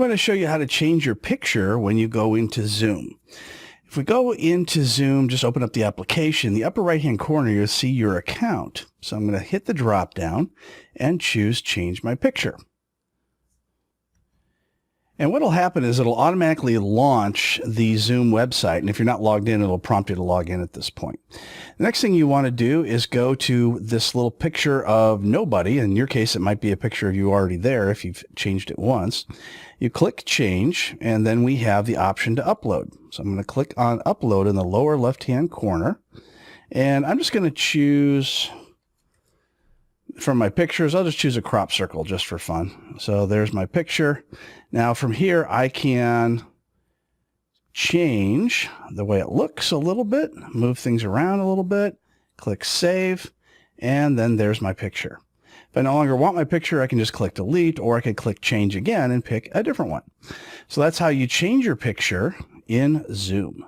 I'm going to show you how to change your picture when you go into Zoom. If we go into Zoom, just open up the application. In the upper right-hand corner, you'll see your account. So I'm going to hit the drop down and choose Change My Picture. And what will happen is it'll automatically launch the Zoom website. And if you're not logged in, it'll prompt you to log in at this point. The next thing you want to do is go to this little picture of nobody. In your case, it might be a picture of you already there if you've changed it once. You click Change, and then we have the option to upload. So I'm going to click on Upload in the lower left-hand corner. And I'm just going to choose, from my pictures, I'll just choose a crop circle just for fun. So there's my picture. Now from here, I can change the way it looks a little bit, move things around a little bit, click Save, and then there's my picture. If I no longer want my picture, I can just click Delete, or I can click Change again and pick a different one. So that's how you change your picture in Zoom.